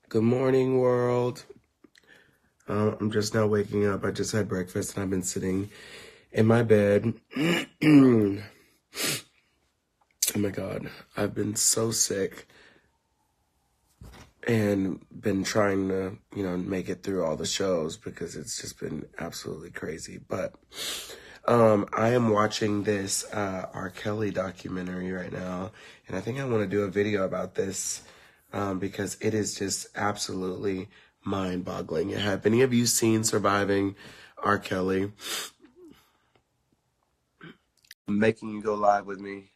Good morning, world. I'm just now waking up. I just had breakfast and I've been sitting in my bed. Oh my God. I've been so sick and been trying to, make it through all the shows because it's just been absolutely crazy. But I am watching this R. Kelly documentary right now, and I think I want to do a video about this because it is just absolutely mind-boggling. Have any of you seen Surviving R. Kelly? I'm making you go live with me.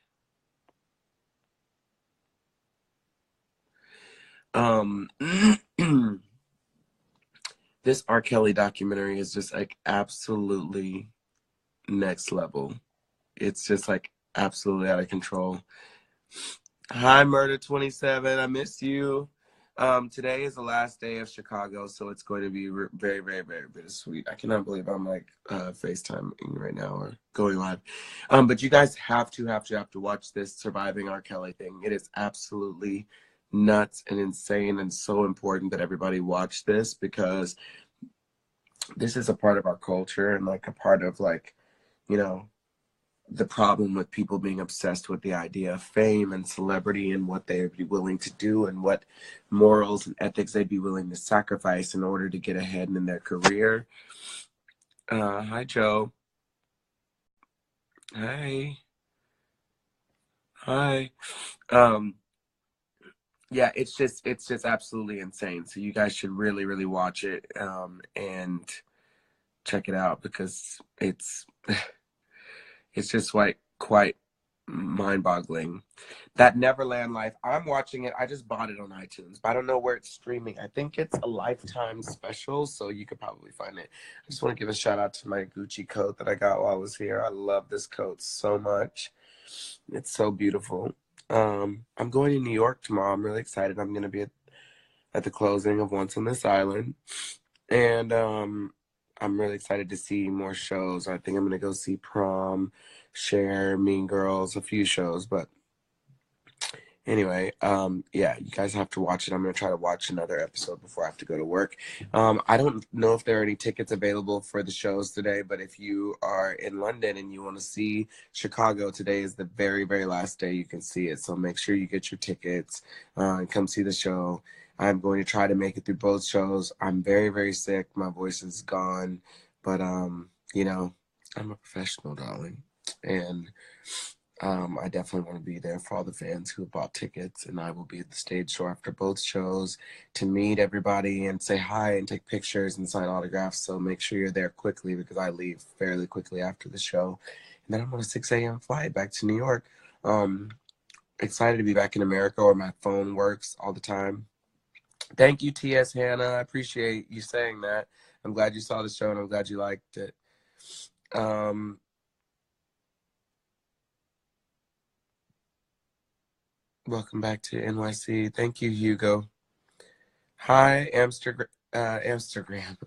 This R. Kelly documentary is just like absolutely next level. It's just like absolutely out of control. Hi, Murder 27. I miss you. Today is the last day of Chicago, so it's going to be very, very, very bittersweet. I cannot believe I'm like FaceTiming right now or going live. But you guys have to watch this Surviving R. Kelly thing. It is absolutely nuts and insane and so important that everybody watch this because this is a part of our culture and like a part of like, you know, the problem with people being obsessed with the idea of fame and celebrity and what they would be willing to do and what morals and ethics they'd be willing to sacrifice in order to get ahead in their career. Hi, Joe. Hi. Hi. Um, yeah, it's just absolutely insane. So you guys should really, really watch it and check it out because it's it's just like quite mind-boggling. That Neverland Life, I'm watching it. I just bought it on iTunes, but I don't know where it's streaming. I think it's a Lifetime special, so you could probably find it. I just want to give a shout out to my Gucci coat that I got while I was here. I love this coat so much. It's so beautiful. I'm going to New York tomorrow. I'm really excited. I'm going to be at the closing of Once on This Island. And I'm really excited to see more shows. I think I'm going to go see Prom, Cher, Mean Girls, a few shows. But anyway, yeah, you guys have to watch it. I'm going to try to watch another episode before I have to go to work. I don't know if there are any tickets available for the shows today, but if you are in London and you want to see Chicago, today is the very, very last day you can see it. So make sure you get your tickets and come see the show. I'm going to try to make it through both shows. I'm very, very sick. My voice is gone, but you know, I'm a professional, darling, and I definitely want to be there for all the fans who bought tickets, and I will be at the stage show after both shows to meet everybody and say hi and take pictures and sign autographs. So make sure you're there quickly because I leave fairly quickly after the show, and then I'm on a 6 a.m. flight back to New York. Excited to be back in America where my phone works all the time. Thank you, T.S. Hannah. I appreciate you saying that. I'm glad you saw the show and I'm glad you liked it. Welcome back to NYC. Thank you, Hugo. Hi, Amsterdam. Amsterdam.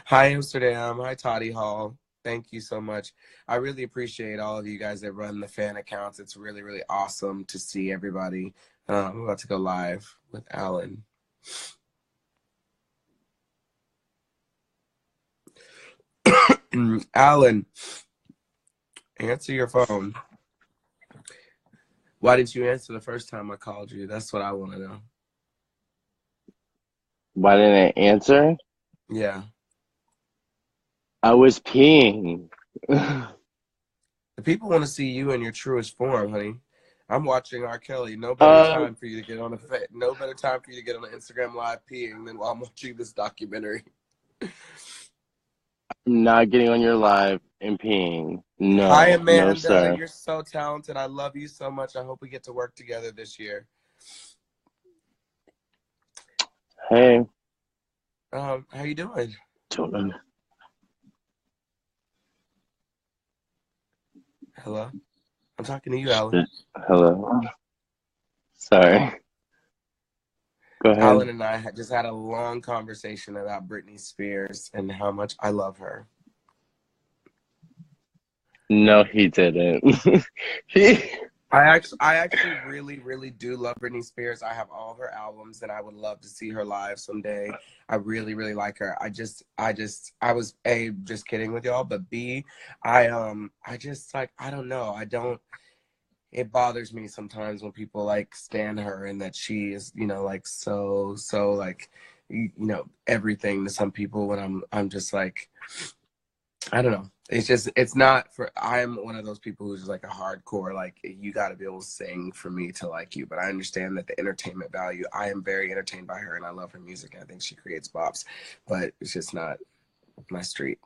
Hi, Amsterdam. Hi, Toddy Hall. Thank you so much. I really appreciate all of you guys that run the fan accounts. It's really, really awesome to see everybody. I'm about to go live with Alan. Alan, answer your phone. Why didn't you answer the first time I called you? That's what I want to know. Why didn't I answer? Yeah. I was peeing. The people want to see you in your truest form, honey. I'm watching R. Kelly. No better Um, time for you to get on no better time for you to get on an Instagram live peeing than while I'm watching this documentary. I'm not getting on your live and peeing. Hi, No, no, Amanda. sir. You're so talented. I love you so much. I hope we get to work together this year. Hey, How you doing? children. Hello. I'm talking to you, Alan. Hello. Sorry. Go ahead. Alan and I just had a long conversation about Britney Spears and how much I love her. No, he didn't. he I actually really do love Britney Spears. I have all of her albums, and I would love to see her live someday. I really like her. I was A, just kidding with y'all, but B, I just like, I don't know. I don't. It bothers me sometimes when people like stan her and that she is, like so like, everything to some people. When I'm just like, I don't know. It's just, it's not for, I'm one of those people who's like a hardcore, like, you got to be able to sing for me to like you. But I understand that the entertainment value, I am very entertained by her and I love her music. And I think she creates bops, but it's just not my street.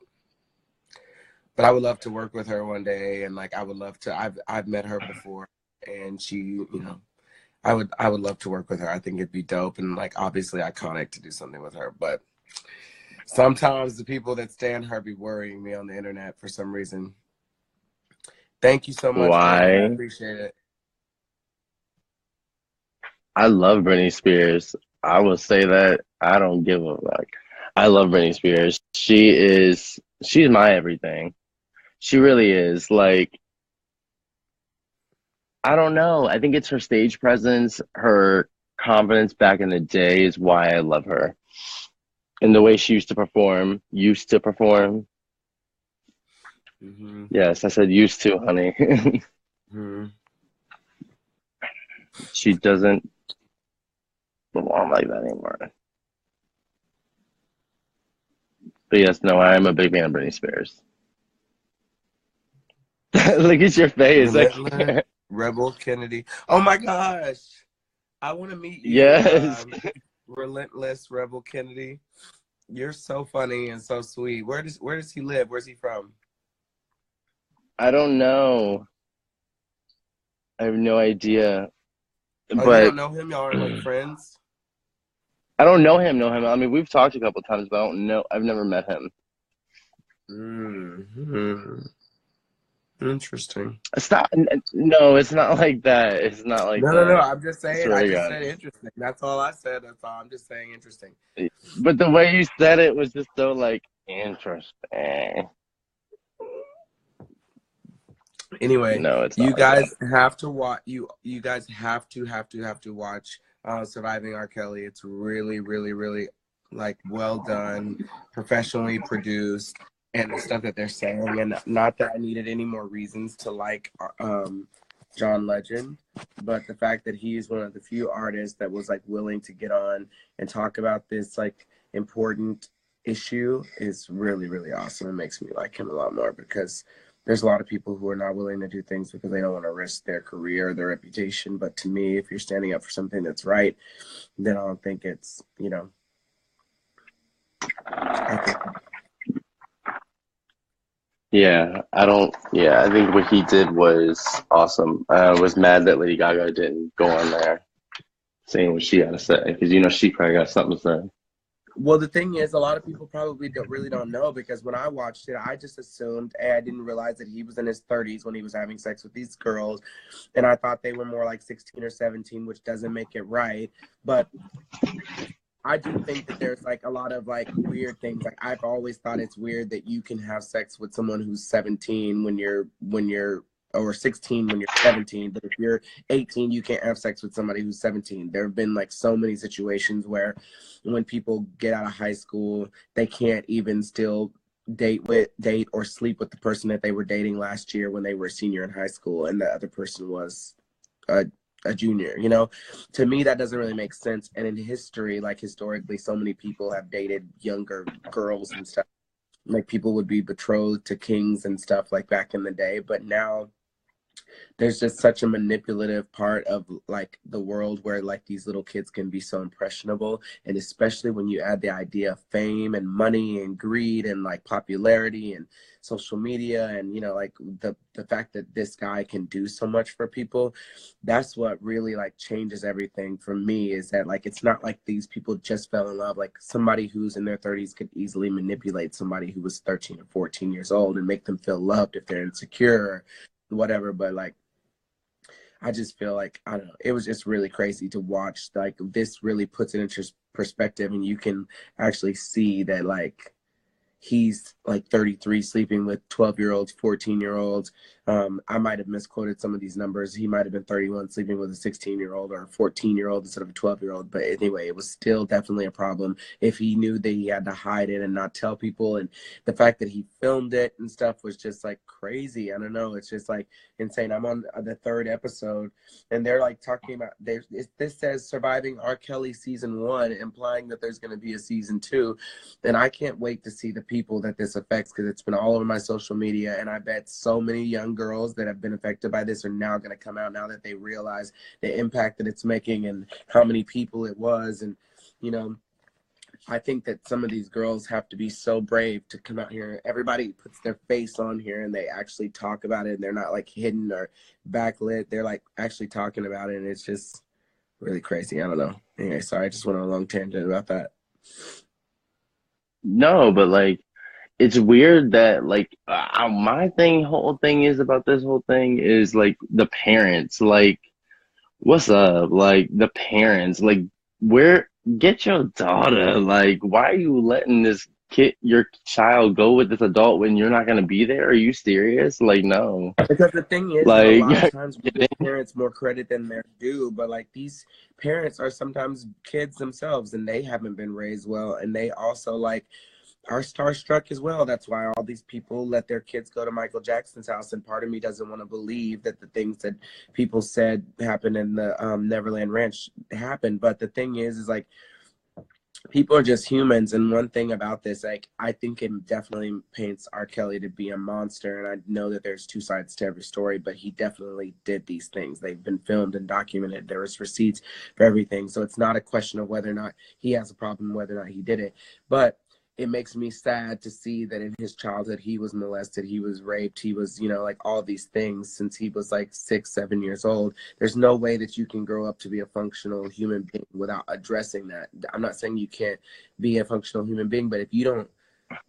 But I would love to work with her one day. And like, I would love to, I've met her before and she, I would love to work with her. I think it'd be dope and like obviously iconic to do something with her. But sometimes the people that stand her be worrying me on the internet for some reason. Thank you so much, Brittany. I Why? appreciate it. I love Britney Spears. I will say that I don't give a fuck. I love Britney Spears. She's my everything. She really is. Like, I don't know. I think it's her stage presence, her confidence back in the day is why I love her. And the way she used to perform. Hmm. Yes, I said used to, honey. Hmm. She doesn't belong like that anymore. But yes, no, I am a big fan of Britney Spears. Look at your face. I Relentless, can't. Rebel Kennedy. Oh my gosh. I want to meet you, Yes. Relentless Rebel Kennedy. You're so funny and so sweet. Where does he live? Where's he from? I don't know. I have no idea. Oh, you But don't know him? Y'all aren't like I friends? don't know him. I mean, we've talked a couple times, but I don't know. I've never met him. Hmm. Interesting. Stop. No, it's not like that. It's not like No. that. I'm just I saying. swear I to just God. said interesting. That's all I said. That's all. I'm just saying interesting. But the way you said it was just so like interesting. Anyway, No, it's not you like that. guys have to watch. You guys have to watch Surviving R. Kelly. It's really like well done, professionally produced, and the stuff that they're saying. And not that I needed any more reasons to like John Legend, but the fact that he is one of the few artists that was like willing to get on and talk about this like important issue is really awesome. It makes me like him a lot more because there's a lot of people who are not willing to do things because they don't want to risk their career, their reputation. But to me, if you're standing up for something that's right, then I don't think it's, I think, Yeah, I don't. Yeah, I think what he did was awesome. I was mad that Lady Gaga didn't go on there saying what she had to say because she probably got something to say. well, the thing is, a lot of people probably don't know because when I watched it, I just assumed, hey, I didn't realize that he was in his 30s when he was having sex with these girls. And I thought they were more like 16 or 17, which doesn't make it right. But I do think that there's like a lot of like weird things. Like I've always thought it's weird that you can have sex with someone who's 17 when you're or 16 when you're 17, but if you're 18, you can't have sex with somebody who's 17. There have been like so many situations where when people get out of high school, they can't even still date or sleep with the person that they were dating last year when they were a senior in high school and the other person was a a junior, to me that doesn't really make sense. And in history, like historically, so many people have dated younger girls and stuff, like people would be betrothed to kings and stuff like back in the day, but now there's just such a manipulative part of like the world where like these little kids can be so impressionable, and especially when you add the idea of fame and money and greed and like popularity and social media and like the fact that this guy can do so much for people. That's what really like changes everything for me, is that like it's not like these people just fell in love. Like somebody who's in their 30s could easily manipulate somebody who was 13 or 14 years old and make them feel loved if they're insecure or whatever. But like I just feel like, I don't know, it was just really crazy to watch. Like this really puts it into perspective, and you can actually see that like he's like 33 sleeping with 12-year-olds, 14-year-olds. I might have misquoted some of these numbers. He might have been 31 sleeping with a 16-year-old or a 14-year-old instead of a 12-year-old. But anyway, it was still definitely a problem if he knew that he had to hide it and not tell people. And the fact that he filmed it and stuff was just like crazy. I don't know. It's just like insane. I'm on the 3rd episode and they're like talking about, this says surviving R. Kelly season 1, implying that there's going to be a season 2. And I can't wait to see the people that this affects, because it's been all over my social media. And I bet so many young girls that have been affected by this are now going to come out now that they realize the impact that it's making and how many people it was. And, you know, I think that some of these girls have to be so brave to come out here. Everybody puts their face on here and they actually talk about it. And they're not like hidden or backlit. They're like actually talking about it. And it's just really crazy. I don't know. Anyway, sorry. I just went on a long tangent about that. No, but like it's weird that like my whole thing is about this whole thing is like the parents. Like, what's up? Like the parents. Like, where get your daughter? Like, why are you letting this kid, your child, go with this adult when you're not gonna be there? Are you serious? Like, no. Because the thing is a Like, lot of times we give parents more credit than they're due, but like these parents are sometimes kids themselves and they haven't been raised well, and they also like are starstruck as well. That's why all these people let their kids go to Michael Jackson's house, and part of me doesn't want to believe that the things that people said happened in the Neverland Ranch happened. But the thing is like people are just humans, and one thing about this, like I think it definitely paints R. Kelly to be a monster, and I know that there's two sides to every story, but he definitely did these things. They've been filmed and documented. There was receipts for everything, so it's not a question of whether or not he has a problem, whether or not he did it. But it makes me sad to see that in his childhood he was molested, he was raped, he was, you know, like all these things since he was like 6, 7 years old. There's no way that you can grow up to be a functional human being without addressing that. I'm not saying you can't be a functional human being, but if you don't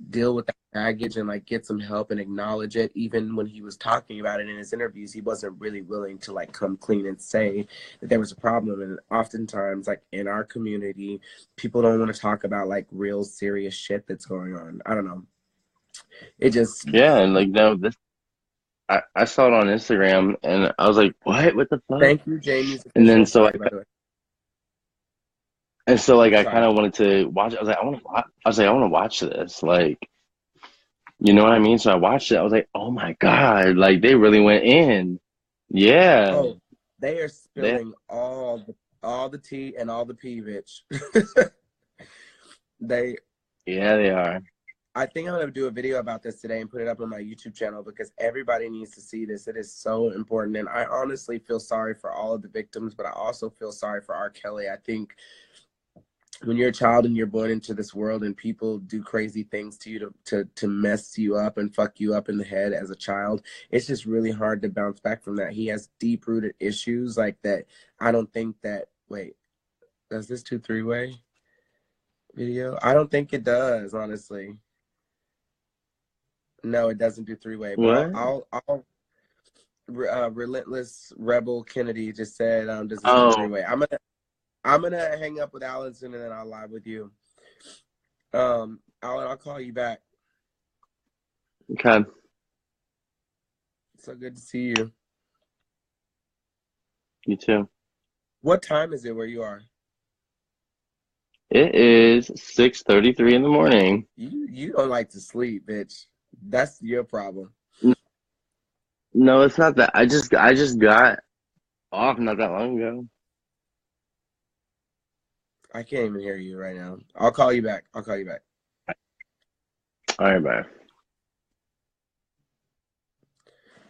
deal with that baggage and like get some help and acknowledge it, even when he was talking about it in his interviews, he wasn't really willing to like come clean and say that there was a problem. And oftentimes like in our community, people don't want to talk about like real serious shit that's going on. I don't know. It just, yeah, and like no, this I saw it on Instagram and I was like, what the fuck? thank you, Jamie's And then official. Sorry, by the way. like I kind Sorry. of wanted to watch. I was like, I want to watch this. Like, you know what I mean? So I watched it. I was like, oh my God, like they really went in. Yeah, Oh, they are they, spilling all the tea and all the pee, bitch. they yeah, they are. I think I'm going to do a video about this today and put it up on my YouTube channel because everybody needs to see this. It is so important. And I honestly feel sorry for all of the victims, but I also feel sorry for R. Kelly. I think when you're a child and you're born into this world and people do crazy things to you to mess you up and fuck you up in the head as a child, it's just really hard to bounce back from that. He has deep-rooted issues like that. I don't think that, wait, does this do three-way video? I don't think it does, honestly. No, it doesn't do three-way, but What? I'll Relentless Rebel Kennedy just said, does this do Oh, three-way? I'm gonna hang up with Allison and then I'll live with you. I'll call you back. okay. So good to see you. You too. What time is it where you are? It is 6:33 in the morning. You don't like to sleep, bitch. That's your problem. No, it's not that. I just got off not that long ago. I can't even hear you right now. I'll call you back. I'll call you back. All right, bye.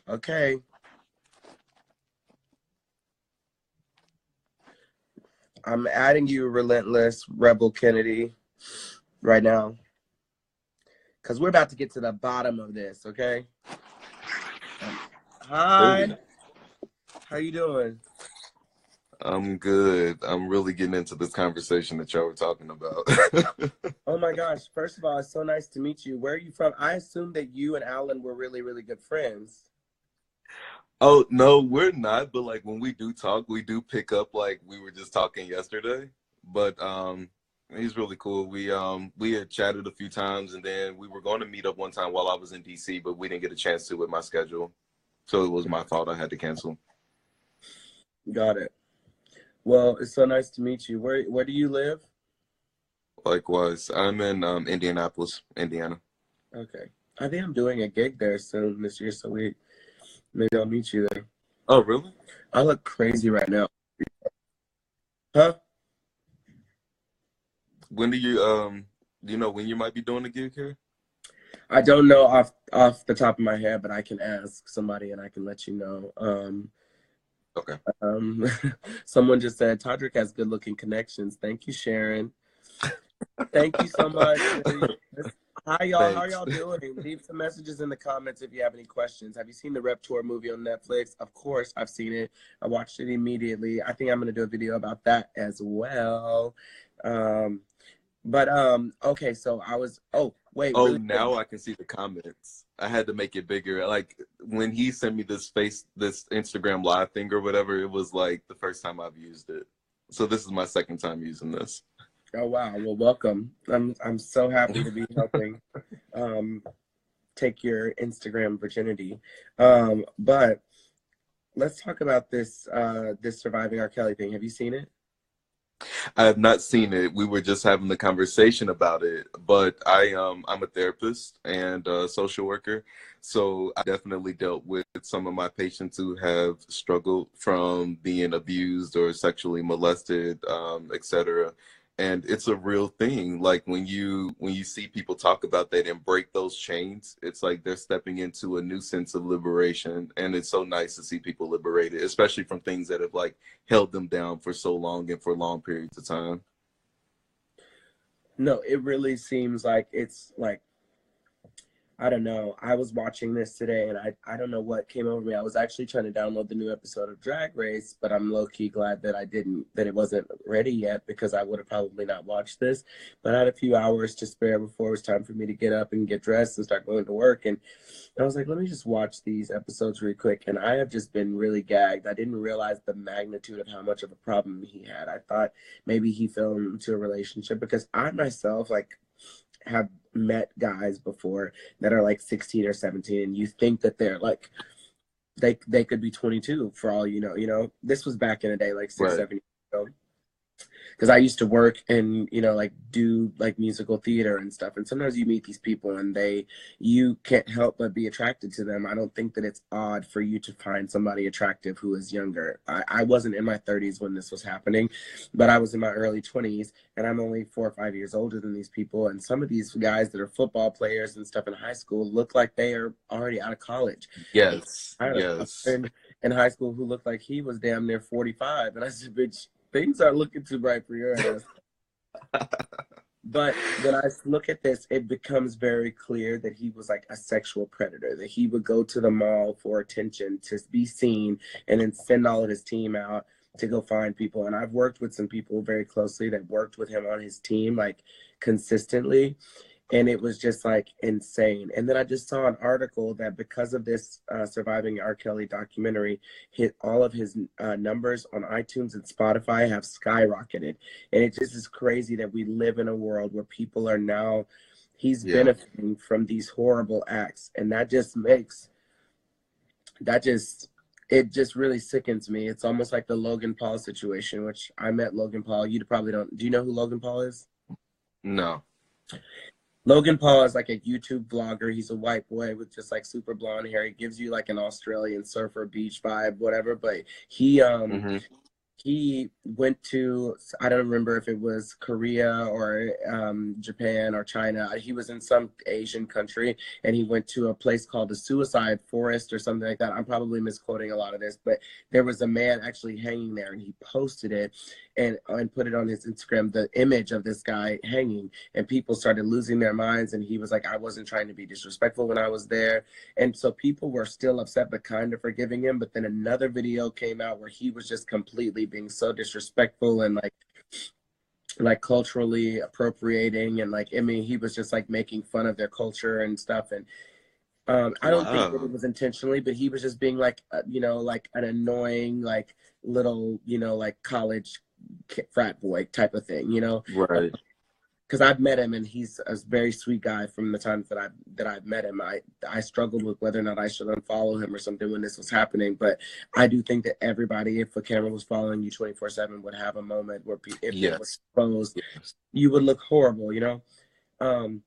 Okay. I'm adding you, Relentless Rebel Kennedy, right now. Because we're about to get to the bottom of this, okay? Hi. Hey, How you doing? I'm good. I'm really getting into this conversation that y'all were talking about. Oh my gosh. First of all, it's so nice to meet you. Where are you from? I assumed that you and Alan were really, really good friends. Oh, no, we're not, but like when we do talk, we do pick up like we were just talking yesterday. But He's really cool. We had chatted a few times, and then we were going to meet up one time while I was in DC, but we didn't get a chance to with my schedule. So it was my fault. I had to cancel. Got it. Well, it's so nice to meet you. Where do you live? Likewise, I'm in Indianapolis, Indiana. Okay. I think I'm doing a gig there soon this year, so maybe I'll meet you there. Oh, really? I look crazy right now. Huh? When do you know when you might be doing a gig here? I don't know off the top of my head, but I can ask somebody and I can let you know. Okay. Someone just said Todrick has good looking connections. Thank you, Sharon. Thank you so much. Hi y'all, Thanks. how are y'all doing? Leave some messages in the comments if you have any questions. Have you seen the Rep Tour movie on Netflix? Of course, I've seen it. I watched it immediately. I think I'm gonna do a video about that as well. Okay, so I was wait, Oh, really now quick. I can see the comments. I had to make it bigger. Like when he sent me this Instagram live thing or whatever, it was like the first time I've used it. So this is my second time using this. Oh wow, well welcome. I'm so happy to be helping take your Instagram virginity. But let's talk about this this Surviving R. Kelly thing. Have you seen it? I have not seen it. We were just having the conversation about it, but I'm a therapist and a social worker, so I definitely dealt with some of my patients who have struggled from being abused or sexually molested, etc. And it's a real thing. Like when you see people talk about that and break those chains, it's like they're stepping into a new sense of liberation, and it's so nice to see people liberated, especially from things that have like held them down for so long and for long periods of time. No, it really seems like it's like I don't know. I was watching this today and I don't know what came over me. I was actually trying to download the new episode of Drag Race, but I'm low-key glad that that it wasn't ready yet because I would have probably not watched this. But I had a few hours to spare before it was time for me to get up and get dressed and start going to work. And I was like, let me just watch these episodes real quick. And I have just been really gagged. I didn't realize the magnitude of how much of a problem he had. I thought maybe he fell into a relationship because I myself, like, have met guys before that are like 16 or 17 and you think that they're like they could be 22 for all you know this was back in the day like six Right. 7 years ago because I used to work and like do like musical theater and stuff, and sometimes you meet these people and you can't help but be attracted to them. I don't think that it's odd for you to find somebody attractive who is younger. I wasn't in my 30s when this was happening, but I was in my early 20s, and I'm only 4 or 5 years older than these people, and some of these guys that are football players and stuff in high school look like they are already out of college. Yes. I had a Yes. friend in high school who looked like he was damn near 45, and I said, bitch, things are looking too bright for your ass. But when I look at this, it becomes very clear that he was like a sexual predator, that he would go to the mall for attention, to be seen, and then send all of his team out to go find people. And I've worked with some people very closely that worked with him on his team, like consistently. And it was just like insane. And then I just saw an article that because of this Surviving R. Kelly documentary, hit all of his numbers on iTunes and Spotify have skyrocketed. And it just is crazy that we live in a world where people are now, he's Yeah. benefiting from these horrible acts. And it just really sickens me. It's almost like the Logan Paul situation, which I met Logan Paul. You probably don't. Do you know who Logan Paul is? No. Logan Paul is like a YouTube vlogger. He's a white boy with just like super blonde hair. He gives you like an Australian surfer beach vibe, whatever. But he went to, I don't remember if it was Korea or Japan or China. He was in some Asian country, and he went to a place called the Suicide Forest or something like that. I'm probably misquoting a lot of this, but there was a man actually hanging there, and he posted it and put it on his Instagram, the image of this guy hanging, and people started losing their minds. And he was like, I wasn't trying to be disrespectful when I was there. And so people were still upset but kind of forgiving him. But then another video came out where he was just completely being so disrespectful and like culturally appropriating, and like, I mean, he was just like making fun of their culture and stuff. And I don't think that it Wow. was intentionally, but he was just being like like an annoying like little like college frat boy type of thing. Right. because I've met him and he's a very sweet guy from the times that I've met him. I struggled with whether or not I should unfollow him or something when this was happening, but I do think that everybody, if a camera was following you 24/7, would have a moment where if it was Yes. exposed, Yes. you would look horrible, you know.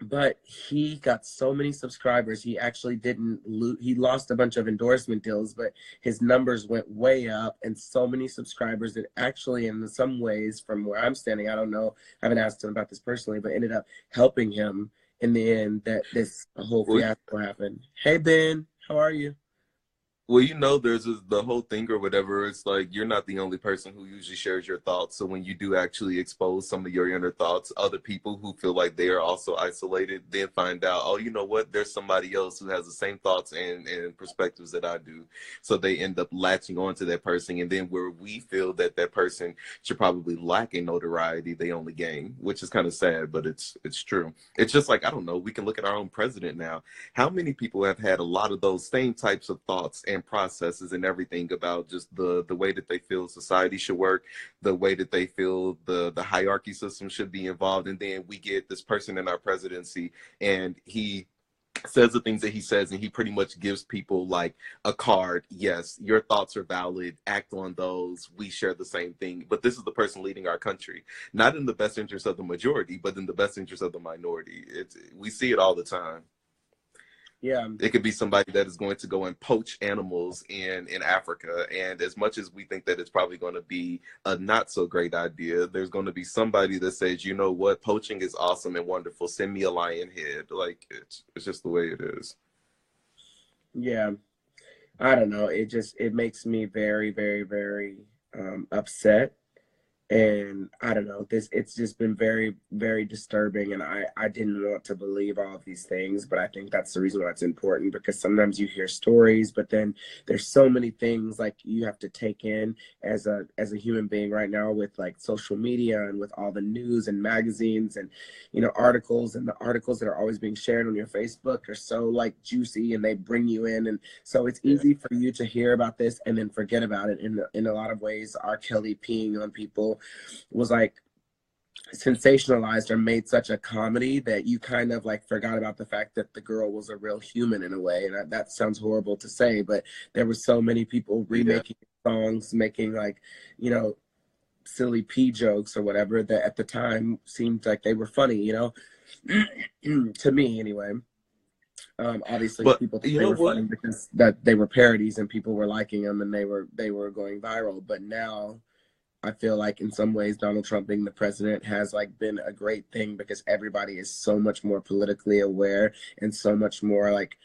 But he got so many subscribers. He actually didn't lose. He lost a bunch of endorsement deals, but his numbers went way up, and so many subscribers that actually, in some ways, from where I'm standing, I don't know, I haven't asked him about this personally, but ended up helping him in the end that this whole Well, fiasco happened. Hey, Ben, how are you? Well, you know, the whole thing or whatever. It's like you're not the only person who usually shares your thoughts. So when you do actually expose some of your inner thoughts, other people who feel like they are also isolated then find out, oh, you know what? There's somebody else who has the same thoughts and perspectives that I do. So they end up latching on to that person. And then where we feel that that person should probably lack in notoriety, they only gain, which is kind of sad, but it's true. It's just like, I don't know, we can look at our own president now. How many people have had a lot of those same types of thoughts and processes and everything about just the way that they feel society should work, the way that they feel the hierarchy system should be involved, and then we get this person in our presidency and he says the things that he says, and he pretty much gives people like a card. Yes, your thoughts are valid, act on those, we share the same thing, but this is the person leading our country, not in the best interest of the majority, but in the best interest of the minority. We see it all the time. Yeah. It could be somebody that is going to go and poach animals in Africa. And as much as we think that it's probably going to be a not so great idea, there's going to be somebody that says, you know what, poaching is awesome and wonderful. Send me a lion head. Like it's just the way it is. Yeah. I don't know. It makes me very, very, very upset. And I don't know, it's just been very, very disturbing, and I didn't want to believe all of these things, but I think that's the reason why it's important, because sometimes you hear stories, but then there's so many things like you have to take in as a human being right now, with like social media and with all the news and magazines and, you know, articles, and the articles that are always being shared on your Facebook are so like juicy, and they bring you in, and so it's Yeah. easy for you to hear about this and then forget about it. In a lot of ways, R. Kelly peeing on people was like sensationalized or made such a comedy that you kind of like forgot about the fact that the girl was a real human in a way. And that sounds horrible to say, but there were so many people Yeah. remaking songs, making like, you know, silly pee jokes or whatever that at the time seemed like they were funny, you know, to me anyway. Obviously But people thought you they know were what? funny because that they were parodies and people were liking them, and they were going viral. But now I feel like in some ways Donald Trump being the president has like been a great thing, because everybody is so much more politically aware, and so much more like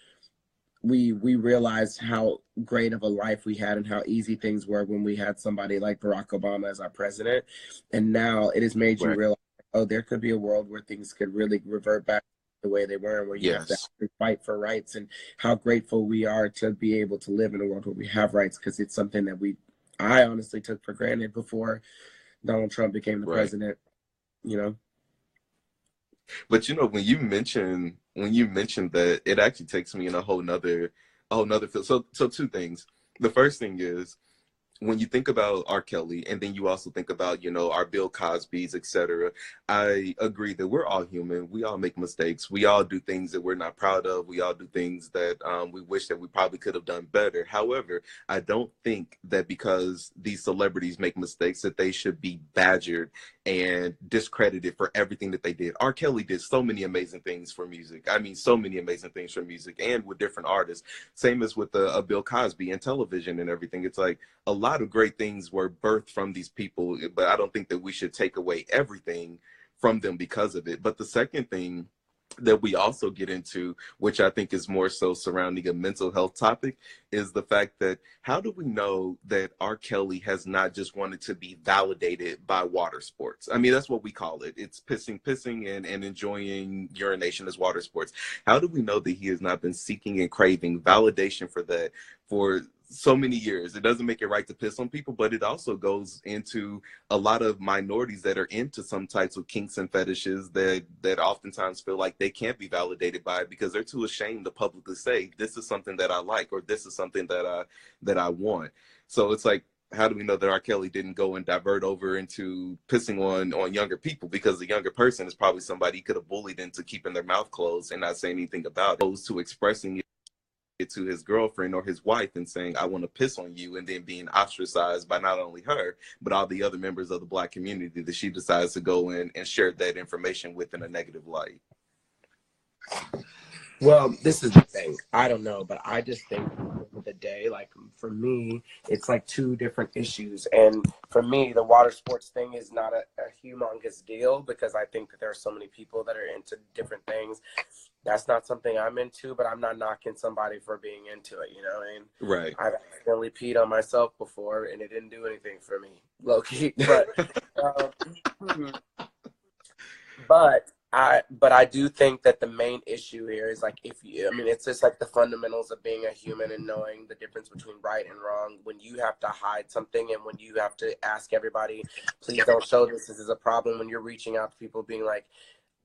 we realized how great of a life we had and how easy things were when we had somebody like Barack Obama as our president. And now it has made you Right. realize, oh, there could be a world where things could really revert back the way they were, and where you have to Yes. actually fight for rights, and how grateful we are to be able to live in a world where we have rights, because it's something that I honestly took for granted before Donald Trump became the Right. president, you know? But you know, when you mention that, it actually takes me in a whole nother field. So two things. The first thing is, when you think about R. Kelly, and then you also think about, you know, our Bill Cosby's, etc. I agree that we're all human. We all make mistakes. We all do things that we're not proud of. We all do things that we wish that we probably could have done better. However, I don't think that because these celebrities make mistakes that they should be badgered and discredited for everything that they did. R. Kelly did so many amazing things for music. I mean, so many amazing things for music and with different artists. Same as with Bill Cosby and television and everything. It's like, a lot of great things were birthed from these people, but I don't think that we should take away everything from them because of it. But the second thing that we also get into, which I think is more so surrounding a mental health topic, is the fact that how do we know that R. Kelly has not just wanted to be validated by water sports? I mean, that's what we call it. It's pissing and enjoying urination as water sports. How do we know that he has not been seeking and craving validation for that for so many years? It doesn't make it right to piss on people, but it also goes into a lot of minorities that are into some types of kinks and fetishes that oftentimes feel like they can't be validated by it because they're too ashamed to publicly say, this is something that I like, or this is something that I want. So it's like, how do we know that R. Kelly didn't go and divert over into pissing on younger people? Because the younger person is probably somebody he could have bullied into keeping their mouth closed and not saying anything about it, opposed to expressing it to his girlfriend or his wife and saying, I want to piss on you, and then being ostracized by not only her, but all the other members of the Black community that she decides to go in and share that information with in a negative light. Well, this is the thing. I don't know, but I just think at the end of the day, like for me, it's like two different issues. And for me, the water sports thing is not a humongous deal because I think that there are so many people that are into different things. That's not something I'm into, but I'm not knocking somebody for being into it, you know? And Right. I've accidentally peed on myself before and it didn't do anything for me, low key. But, but I do think that the main issue here is like it's just like the fundamentals of being a human and knowing the difference between right and wrong. When you have to hide something and when you have to ask everybody, please don't show this. This is a problem. When you're reaching out to people, being like,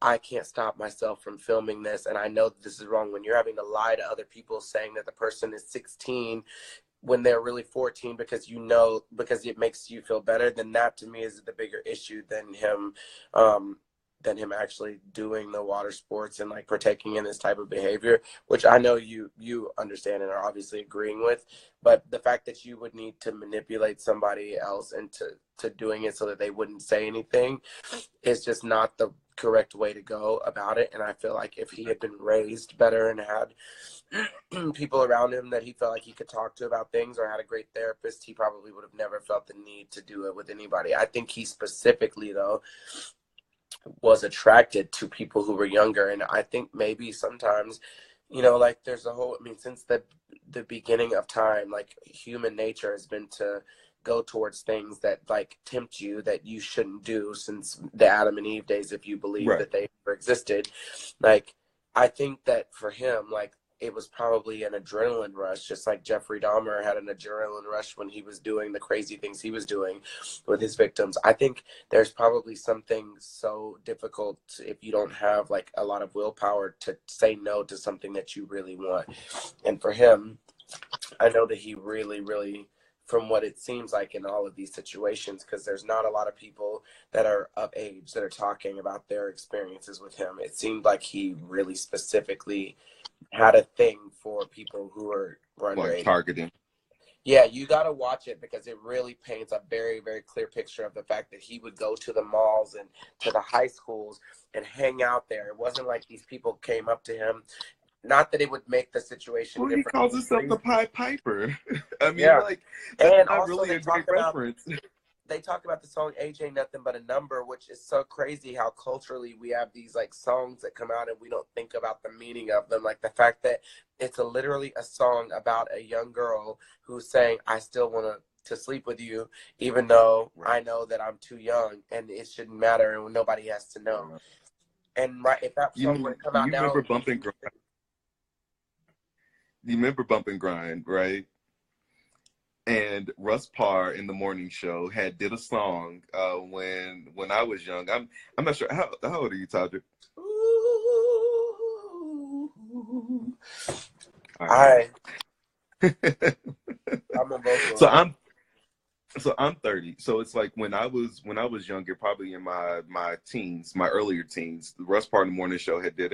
I can't stop myself from filming this, and I know that this is wrong. When you're having to lie to other people, saying that the person is 16 when they're really 14 because because it makes you feel better, then that to me is the bigger issue than him actually doing the water sports and like partaking in this type of behavior, which I know you understand and are obviously agreeing with. But the fact that you would need to manipulate somebody else into doing it so that they wouldn't say anything is just not the correct way to go about it. And I feel like if he had been raised better and had people around him that he felt like he could talk to about things or had a great therapist, he probably would have never felt the need to do it with anybody. I think he specifically, though, was attracted to people who were younger. And I think maybe sometimes, like there's since the beginning of time, like human nature has been to go towards things that like tempt you that you shouldn't do since the Adam and Eve days, if you believe Right. that they ever existed. Like, I think that for him, like, it was probably an adrenaline rush, just like Jeffrey Dahmer had an adrenaline rush when he was doing the crazy things he was doing with his victims. I think there's probably something so difficult if you don't have like a lot of willpower to say no to something that you really want. And for him, I know that he really, really, from what it seems like in all of these situations, because there's not a lot of people that are of age that are talking about their experiences with him. It seemed like he really specifically had a thing for people who were underage. Like targeting. Yeah, you got to watch it because it really paints a very, very clear picture of the fact that he would go to the malls and to the high schools and hang out there. It wasn't like these people came up to him. Not that it would make the situation Well, different. he calls himself the Pied Piper. I mean, Yeah. like, that's And not also really they a great talk about reference. they talk about the song Age Ain't Nothing But a Number, which is so crazy how culturally we have these like songs that come out and we don't think about the meaning of them. Like the fact that it's literally a song about a young girl who's saying, I still want to sleep with you, even though I know that I'm too young and it shouldn't matter and nobody has to know. And if that song were to come out now, remember Bump and Grind? You remember Bump and Grind, right? And Russ Parr in the morning show did a song when I was young. I'm not sure how old are you, Todrick? I'm emotional. So I'm 30. So it's like when I was younger, probably in my teens, my earlier teens, the Russ Parr in the morning show did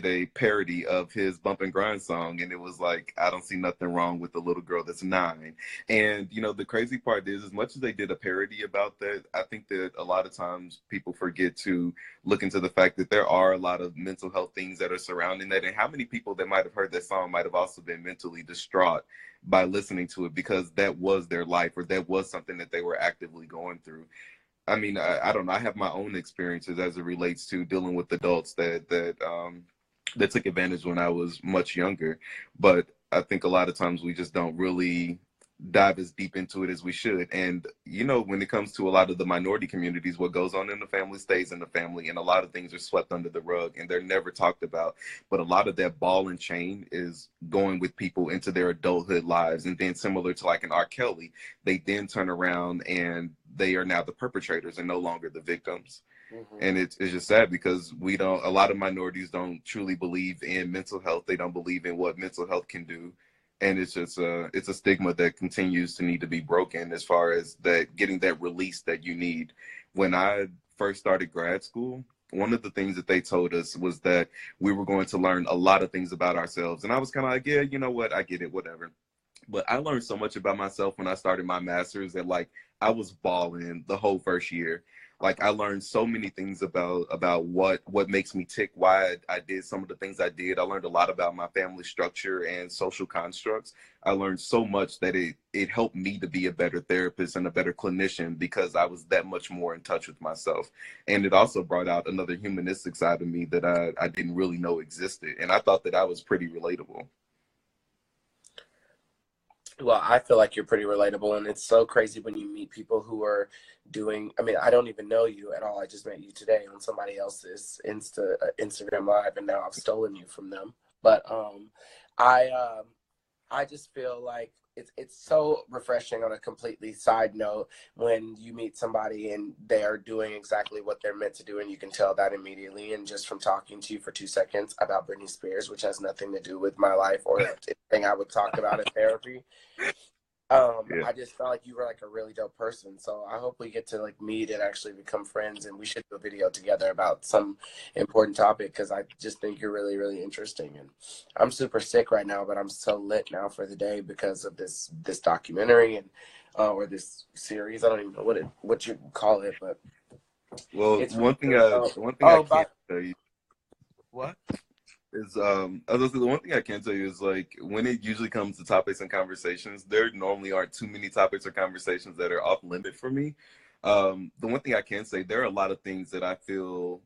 a parody of his Bump and Grind song, and it was like, I don't see nothing wrong with the little girl that's 9. And the crazy part is, as much as they did a parody about that, I think that a lot of times people forget to look into the fact that there are a lot of mental health things that are surrounding that, and how many people that might have heard that song might have also been mentally distraught by listening to it because that was their life or that was something that they were actively going through. I mean, I don't know. I have my own experiences as it relates to dealing with adults that took advantage when I was much younger. But I think a lot of times we just don't really dive as deep into it as we should. And, when it comes to a lot of the minority communities, what goes on in the family stays in the family. And a lot of things are swept under the rug and they're never talked about. But a lot of that ball and chain is going with people into their adulthood lives. And then similar to like an R. Kelly, they then turn around and they are now the perpetrators and no longer the victims. Mm-hmm. And it's just sad because a lot of minorities don't truly believe in mental health. They don't believe in what mental health can do. And it's a stigma that continues to need to be broken as far as that getting that release that you need. When I first started grad school, one of the things that they told us was that we were going to learn a lot of things about ourselves. And I was kind of like, yeah, you know what? I get it, whatever. But I learned so much about myself when I started my master's that like I was balling the whole first year. Like I learned so many things about what makes me tick, why I did some of the things I did. I learned a lot about my family structure and social constructs. I learned so much that it helped me to be a better therapist and a better clinician because I was that much more in touch with myself. And it also brought out another humanistic side of me that I didn't really know existed. And I thought that I was pretty relatable. Well, I feel like you're pretty relatable, and it's so crazy when you meet people who are doing. I mean, I don't even know you at all. I just met you today on somebody else's Instagram Live, and now I've stolen you from them. But I I just feel like it's so refreshing on a completely side note when you meet somebody and they are doing exactly what they're meant to do, and you can tell that immediately. And just from talking to you for 2 seconds about Britney Spears, which has nothing to do with my life or anything I would talk about in therapy, Yeah. I just felt like you were like a really dope person. So I hope we get to like meet and actually become friends, and we should do a video together about some important topic because I just think you're really, really interesting. And I'm super sick right now, but I'm so lit now for the day because of this documentary and or this series. I don't even know what you call it, but Well, it's really, really dope. one thing I Oh, can't but tell you what? is as I said, the one thing I can tell you is like when it usually comes to topics and conversations, there normally aren't too many topics or conversations that are off limit for me. The one thing I can say, there are a lot of things that I feel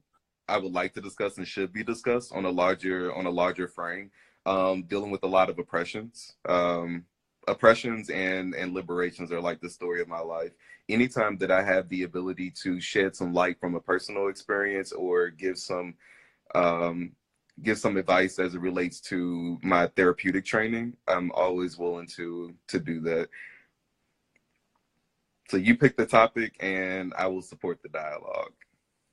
I would like to discuss and should be discussed on a larger frame. Dealing with a lot of oppressions. Oppressions and liberations are like the story of my life. Anytime that I have the ability to shed some light from a personal experience or um, give some advice as it relates to my therapeutic training, I'm always willing to do that. So you pick the topic, and I will support the dialogue.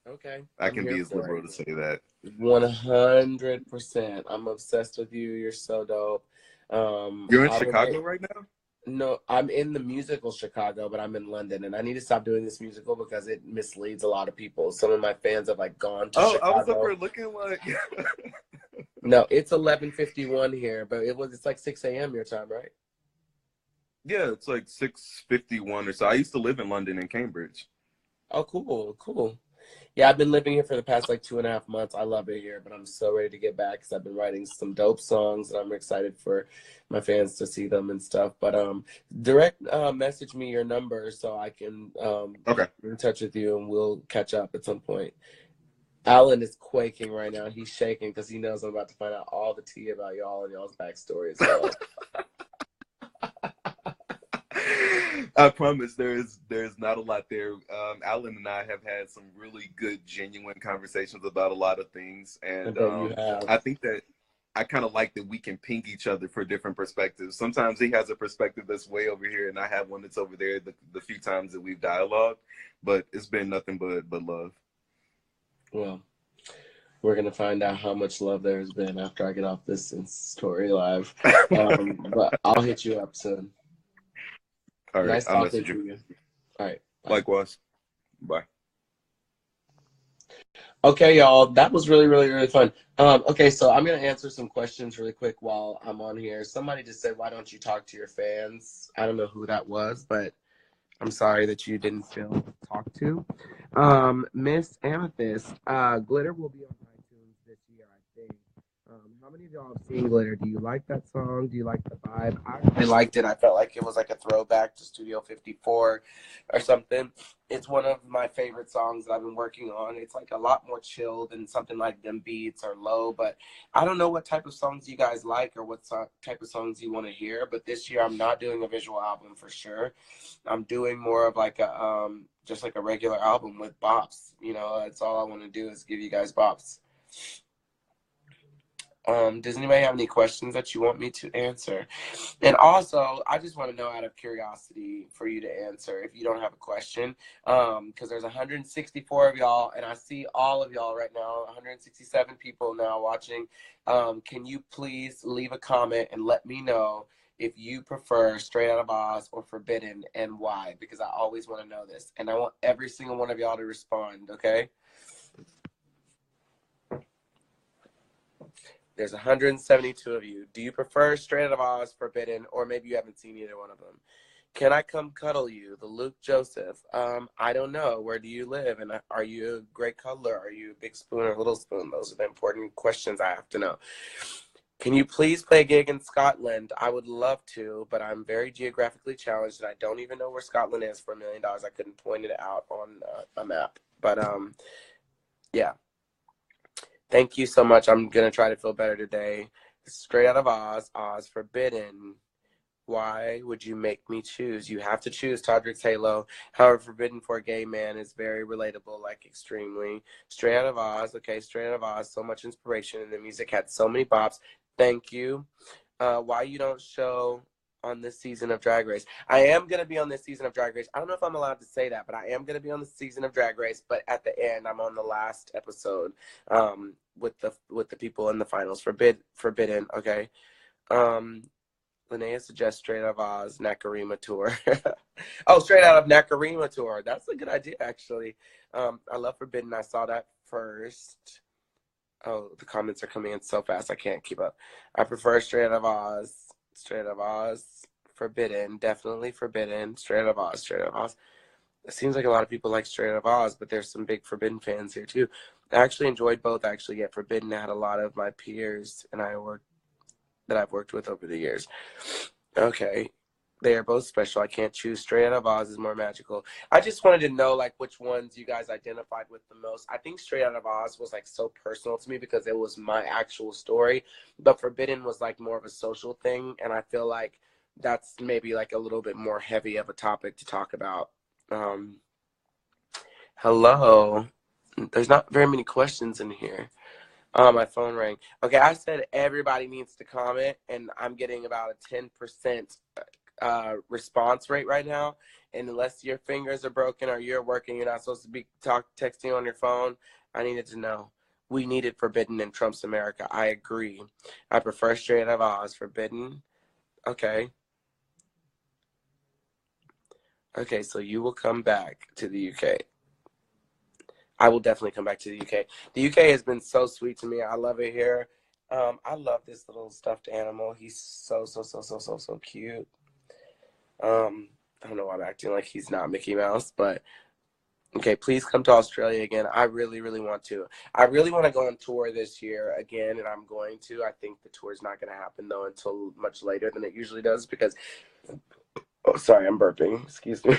Okay, I I'm can here be as for it. liberal to say that. 100%. I'm obsessed with you. You're so dope. You're in I will make Chicago right now? No, I'm in the musical Chicago, but I'm in London, and I need to stop doing this musical because it misleads a lot of people. Some of my fans have like gone to Oh, I was up Chicago. here looking like. No, it's 11:51 here, but it's like 6 a.m. your time, right? Yeah, it's like 6:51 or so. I used to live in London and Cambridge. Oh, cool, cool. Yeah, I've been living here for the past like 2.5 months. I love it here, but I'm so ready to get back because I've been writing some dope songs, and I'm excited for my fans to see them and stuff. But direct message me your number so I can Okay. get in touch with you, and we'll catch up at some point. Alan is quaking right now. He's shaking because he knows I'm about to find out all the tea about y'all and y'all's backstory. So I promise there's not a lot there. Alan and I have had some really good, genuine conversations about a lot of things, I and bet you have. I think that I kind of like that we can ping each other for different perspectives. Sometimes he has a perspective that's way over here, and I have one that's over there. The few times that we've dialogued, but it's been nothing but love. Well, we're gonna find out how much love there has been after I get off this story live. But I'll hit you up soon. All right, Nice I'll talking message to you. you. All right, bye. Likewise. Bye. Okay, y'all, that was really, really, really fun. Okay, so I'm gonna answer some questions really quick while I'm on here. Somebody just said, "Why don't you talk to your fans?" I don't know who that was, but I'm sorry that you didn't feel talked to. Miss Amethyst, Glitter will be on iTunes this year, I think. How many of y'all have seen Glitter? Do you like that song? Do you like the vibe? I really liked it. I felt like it was like a throwback to Studio 54 or something. It's one of my favorite songs that I've been working on. It's like a lot more chill than something like Them Beats or Low, but I don't know what type of songs you guys like or what type of songs you want to hear, but this year I'm not doing a visual album for sure. I'm doing more of like a just like a regular album with bops. You know, that's all I want to do is give you guys bops. Does anybody have any questions that you want me to answer? And also, I just want to know out of curiosity for you to answer if you don't have a question, because there's 164 of y'all, and I see all of y'all right now, 167 people now watching. Can you please leave a comment and let me know if you prefer Straight Out of Oz or Forbidden and why, because I always want to know this. And I want every single one of y'all to respond, okay? There's 172 of you. Do you prefer Straight Out of Oz, Forbidden, or maybe you haven't seen either one of them? Can I come cuddle you? The Luke Joseph. I don't know. Where do you live? And are you a great cuddler? Are you a big spoon or little spoon? Those are the important questions I have to know. Can you please play a gig in Scotland? I would love to, but I'm very geographically challenged, and I don't even know where Scotland is for $1 million. I couldn't point it out on a map. But yeah. Thank you so much. I'm going to try to feel better today. Straight Out of Oz, Oz Forbidden. Why would you make me choose? You have to choose Todrick's Halo. However, Forbidden for a gay man is very relatable, like extremely. Straight Out of Oz. Okay, Straight Out of Oz. So much inspiration, and the music had so many bops. Thank you. Why you don't show on this season of Drag Race? I am going to be on this season of Drag Race. I don't know if I'm allowed to say that, but I am going to be on the season of Drag Race. But at the end, I'm on the last episode with the people in the finals. Forbidden, okay? Linnea suggests Straight Out of Oz, Nakarima Tour. Oh, Straight Out of Nakarima Tour. That's a good idea, actually. I love Forbidden. I saw that first. Oh, the comments are coming in so fast. I can't keep up. I prefer Straight Out of Oz. Straight Out of Oz. Forbidden. Definitely Forbidden. Straight Out of Oz. Straight Out of Oz. It seems like a lot of people like Straight Out of Oz, but there's some big Forbidden fans here, too. I actually enjoyed both, actually. Yet Forbidden had a lot of my peers that I've worked with over the years. Okay. They are both special. I can't choose. Straight Out of Oz is more magical. I just wanted to know, like, which ones you guys identified with the most. I think Straight Out of Oz was, like, so personal to me because it was my actual story. But Forbidden was, like, more of a social thing. And I feel like that's maybe, like, a little bit more heavy of a topic to talk about. Hello. There's not very many questions in here. My phone rang. Okay, I said everybody needs to comment, and I'm getting about a 10% response rate right now. And unless your fingers are broken or you're working, you're not supposed to be texting on your phone. I needed to know. We needed Forbidden in Trump's America. I agree. I prefer Straight Out of Oz. Forbidden. Okay. Okay, so you will come back to the UK. I will definitely come back to the UK. The UK has been so sweet to me. I love it here. I love this little stuffed animal. He's so cute. I don't know why I'm acting like he's not Mickey Mouse, but okay, please come to Australia again. I really want to. I really want to go on tour this year again, and I'm going to. I think the tour is not going to happen, though, until much later than it usually does because, oh, sorry, I'm burping. Excuse me.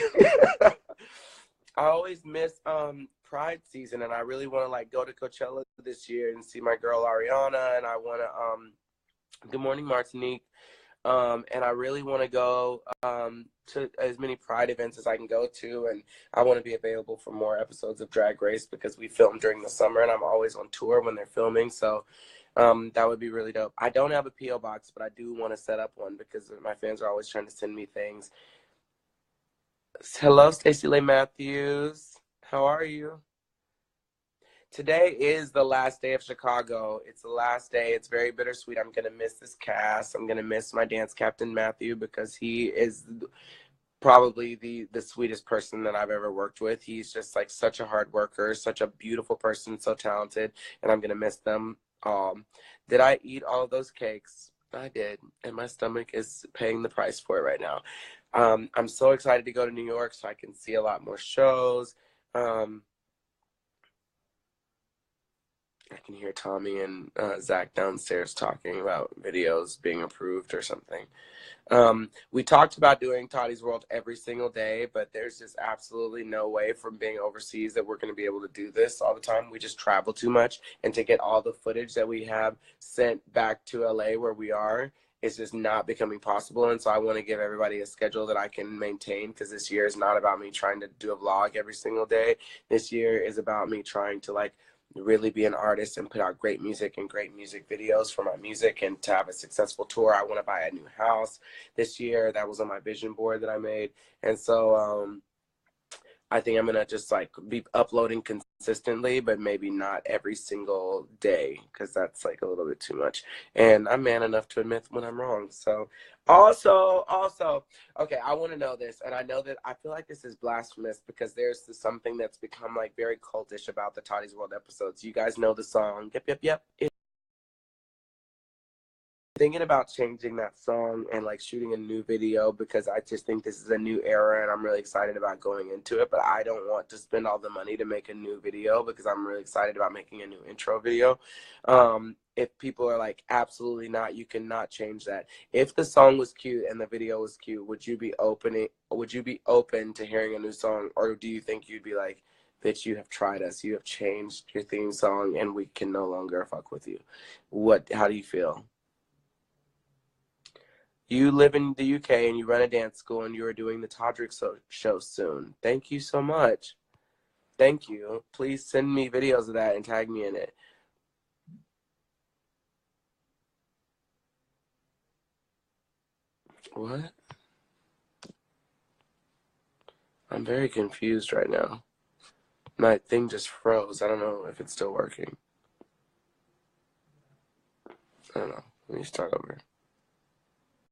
I always miss Pride season, and I really want to like go to Coachella this year and see my girl Ariana, and I want to good morning Martinique, and I really want to go to as many Pride events as I can go to, and I want to be available for more episodes of Drag Race because we film during the summer, and I'm always on tour when they're filming, so that would be really dope. I don't have a PO box, but I do want to set up one because my fans are always trying to send me things. Hello, Stacey Lay Matthews. How are you? Today is the last day of Chicago. It's the last day. It's very bittersweet. I'm going to miss this cast. I'm going to miss my dance captain, Matthew, because he is probably the sweetest person that I've ever worked with. He's just like such a hard worker, such a beautiful person, so talented, and I'm going to miss them. Did I eat all of those cakes? I did, and my stomach is paying the price for it right now. I'm so excited to go to New York so I can see a lot more shows. I can hear Tommy and Zach downstairs talking about videos being approved or something. We talked about doing Toddy's World every single day, but there's just absolutely no way from being overseas that we're going to be able to do this all the time. We just travel too much, and to get all the footage that we have sent back to LA where we are, it's just not becoming possible. And so I want to give everybody a schedule that I can maintain, because this year is not about me trying to do a vlog every single day. This year is about me trying to like really be an artist and put out great music and great music videos for my music, and to have a successful tour. I want to buy a new house this year. That was on my vision board that I made. And so I think I'm going to just like be uploading consistently, but maybe not every single day, because that's like a little bit too much. And I'm man enough to admit when I'm wrong. So Also, okay, I want to know this, and I know that I feel like this is blasphemous because there's something that's become like very cultish about the Toddy's World episodes. You guys know the song, yep, yep, yep. Thinking about changing that song and like shooting a new video because I just think this is a new era and I'm really excited about going into it, but I don't want to spend all the money to make a new video because I'm really excited about making a new intro video. If people are like, absolutely not, you cannot change that. If the song was cute and the video was cute, would you be open to hearing a new song, or do you think you'd be like, bitch, you have tried us, you have changed your theme song and we can no longer fuck with you? How do you feel? You live in the UK and you run a dance school and you are doing the Todrick show soon. Thank you so much. Thank you. Please send me videos of that and tag me in it. What? I'm very confused right now. My thing just froze. I don't know if it's still working. I don't know. Let me start over.